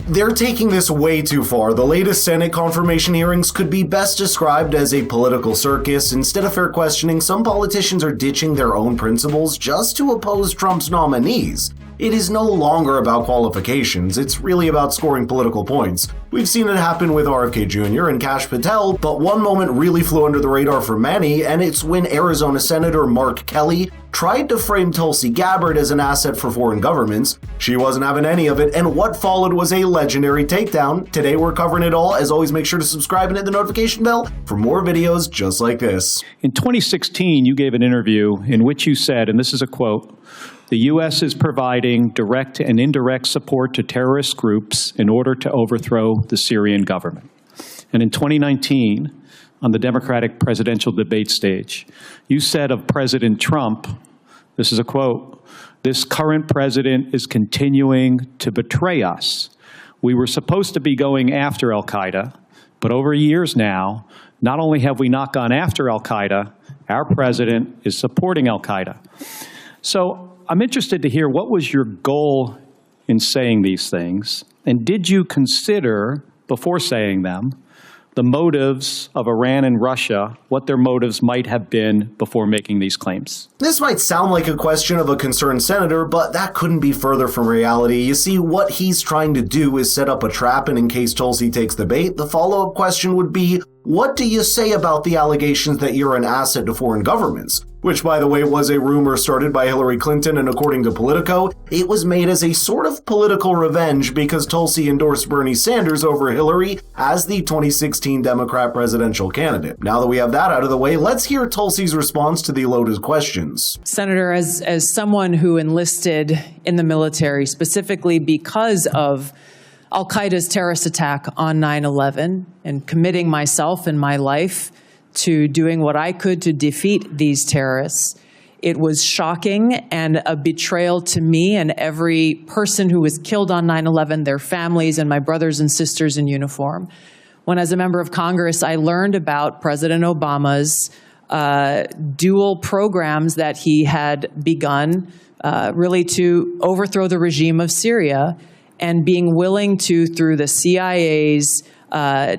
They're taking this way too far. The latest Senate confirmation hearings could be best described as a political circus. Instead of fair questioning, some politicians are ditching their own principles just to oppose Trump's nominees. It is no longer about qualifications, it's really about scoring political points. We've seen it happen with RFK Jr. and Kash Patel, but one moment really flew under the radar for many, and it's when Arizona Senator Mark Kelly tried to frame Tulsi Gabbard as an asset for foreign governments. She wasn't having any of it, and what followed was a legendary takedown. Today we're covering it all. As always, make sure to subscribe and hit the notification bell for more videos just like this. In 2016, you gave an interview in which you said, and this is a quote, "The U.S. is providing direct and indirect support to terrorist groups in order to overthrow the Syrian government." And in 2019, on the Democratic presidential debate stage, you said of President Trump, this is a quote, "This current president is continuing to betray us. We were supposed to be going after al-Qaeda, but over years now, not only have we not gone after al-Qaeda, our president is supporting al-Qaeda." So I'm interested to hear, what was your goal in saying these things? And did you consider, before saying them, the motives of Iran and Russia, what their motives might have been before making these claims? This might sound like a question of a concerned senator, but that couldn't be further from reality. You see, what he's trying to do is set up a trap, and in case Tulsi takes the bait, the follow-up question would be, what do you say about the allegations that you're an asset to foreign governments? Which, by the way, was a rumor started by Hillary Clinton, and according to Politico, it was made as a sort of political revenge because Tulsi endorsed Bernie Sanders over Hillary as the 2016 Democrat presidential candidate. Now that we have that out of the way, let's hear Tulsi's response to the loaded questions. Senator, as someone who enlisted in the military specifically because of al-Qaeda's terrorist attack on 9/11 and committing myself and my life to doing what I could to defeat these terrorists, it was shocking and a betrayal to me and every person who was killed on 9/11, their families and my brothers and sisters in uniform. When, as a member of Congress, I learned about President Obama's dual programs that he had begun really to overthrow the regime of Syria, and being willing to, through the CIA's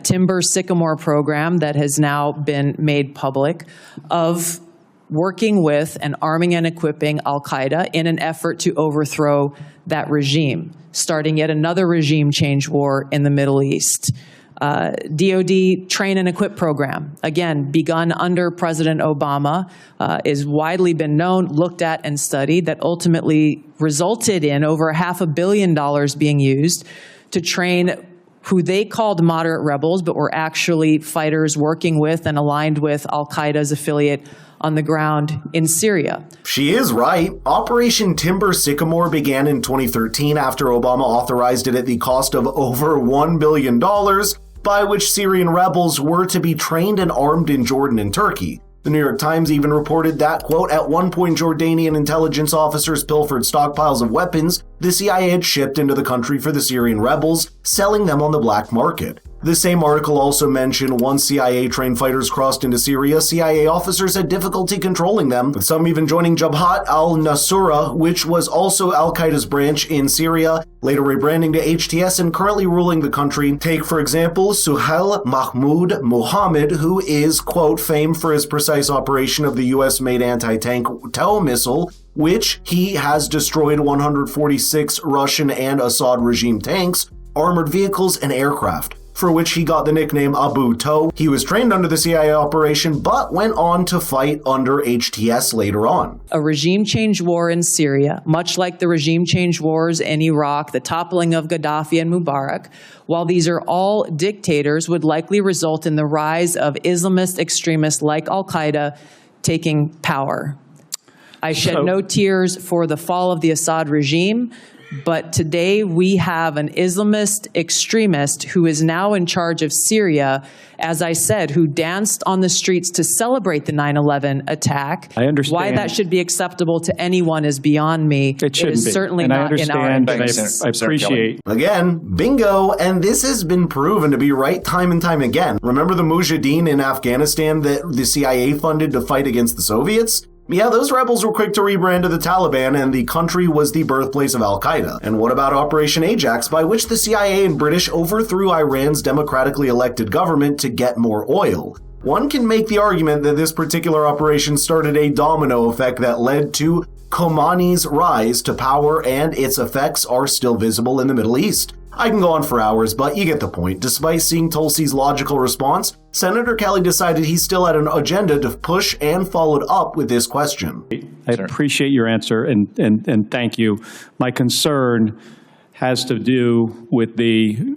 Timber Sycamore program that has now been made public, of working with and arming and equipping al-Qaeda in an effort to overthrow that regime, starting yet another regime change war in the Middle East. DoD train and equip program, again, begun under President Obama, is widely been known, looked at, and studied, that ultimately resulted in over $500 million being used to train who they called moderate rebels, but were actually fighters working with and aligned with al-Qaeda's affiliate on the ground in Syria. She is right. Operation Timber Sycamore began in 2013 after Obama authorized it at the cost of over $1 billion, by which Syrian rebels were to be trained and armed in Jordan and Turkey. The New York Times even reported that, quote, "At one point Jordanian intelligence officers pilfered stockpiles of weapons the CIA had shipped into the country for the Syrian rebels, selling them on the black market." The same article also mentioned once CIA-trained fighters crossed into Syria, CIA officers had difficulty controlling them, with some even joining Jabhat al-Nusra, which was also al-Qaeda's branch in Syria, later rebranding to HTS and currently ruling the country. Take, for example, Suhail Mahmoud Mohammed, who is, quote, famed for his precise operation of the US-made anti-tank TOW missile, which he has destroyed 146 Russian and Assad regime tanks, armored vehicles, and aircraft, for which he got the nickname Abu Tow. He was trained under the CIA operation, but went on to fight under HTS later on. A regime change war in Syria, much like the regime change wars in Iraq, the toppling of Gaddafi and Mubarak, while these are all dictators, would likely result in the rise of Islamist extremists like al-Qaeda taking power. I shed no tears for the fall of the Assad regime, but today we have an Islamist extremist who is now in charge of Syria, as I said, who danced on the streets to celebrate the 9/11 attack. I understand. Why that should be acceptable to anyone is beyond me. It shouldn't is be. certainly and not in our interests. I appreciate. Again, bingo, and this has been proven to be right time and time again. Remember the Mujahideen in Afghanistan that the CIA funded to fight against the Soviets? Yeah, those rebels were quick to rebrand to the Taliban, and the country was the birthplace of Al-Qaeda. And what about Operation Ajax, by which the CIA and British overthrew Iran's democratically elected government to get more oil? One can make the argument that this particular operation started a domino effect that led to Khomeini's rise to power, and its effects are still visible in the Middle East. I can go on for hours, but you get the point. Despite seeing Tulsi's logical response, Senator Kelly decided he still had an agenda to push and followed up with this question. I appreciate your answer, and thank you. My concern has to do with the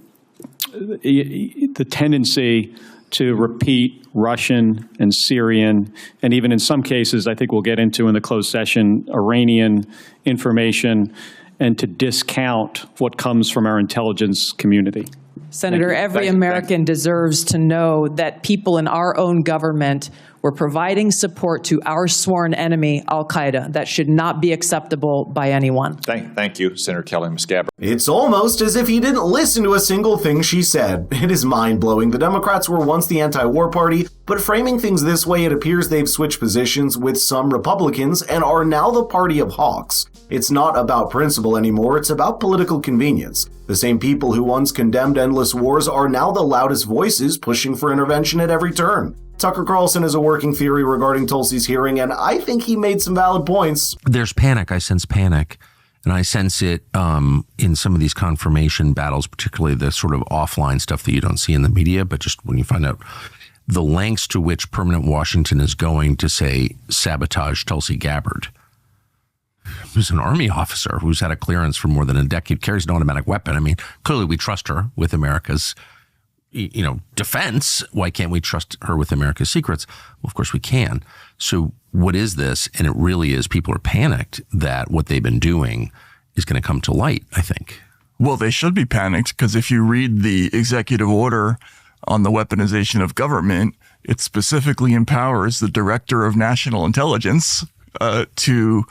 tendency to repeat Russian and Syrian, and even in some cases, I think we'll get into in the closed session, Iranian information, and to discount what comes from our intelligence community. Senator, every American deserves to know that people in our own government were providing support to our sworn enemy, Al-Qaeda. That should not be acceptable by anyone. Thank you, Senator Kelly. Ms. Gabbard. It's almost as if he didn't listen to a single thing she said. It is mind-blowing. The Democrats were once the anti-war party, but framing things this way, it appears they've switched positions with some Republicans and are now the party of hawks. It's not about principle anymore, it's about political convenience. The same people who once condemned endless wars are now the loudest voices pushing for intervention at every turn. Tucker Carlson has a working theory regarding Tulsi's hearing, and I think he made some valid points. There's panic. I sense panic. And I sense it in some of these confirmation battles, particularly the sort of offline stuff that you don't see in the media, but just when you find out the lengths to which permanent Washington is going to, say, sabotage Tulsi Gabbard, who's an Army officer who's had a clearance for more than a decade, carries an automatic weapon. I mean, clearly we trust her with America's defense. Why can't we trust her with America's secrets? Well, of course we can. So what is this? And it really is, people are panicked that what they've been doing is going to come to light, I think. Well, they should be panicked, because if you read the executive order on the weaponization of government, it specifically empowers the Director of National Intelligence to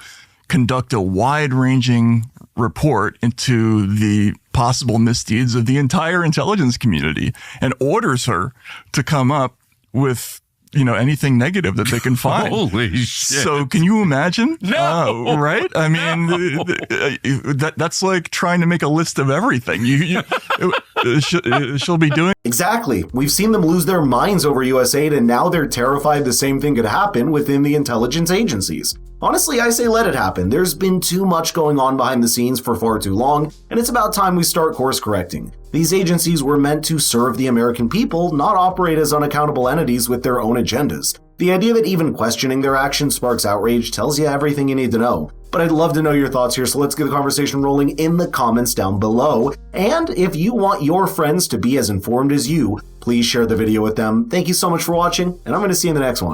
conduct a wide-ranging report into the possible misdeeds of the entire intelligence community, and orders her to come up with anything negative that they can find. Holy shit. So can you imagine? No. Right? I mean, that's like trying to make a list of everything. She'll be doing. Exactly. We've seen them lose their minds over US aid, and now they're terrified the same thing could happen within the intelligence agencies. Honestly, I say let it happen. There's been too much going on behind the scenes for far too long, and it's about time we start course correcting. These agencies were meant to serve the American people, not operate as unaccountable entities with their own agendas. The idea that even questioning their actions sparks outrage tells you everything you need to know. But I'd love to know your thoughts here, so let's get the conversation rolling in the comments down below. And if you want your friends to be as informed as you, please share the video with them. Thank you so much for watching, and I'm going to see you in the next one.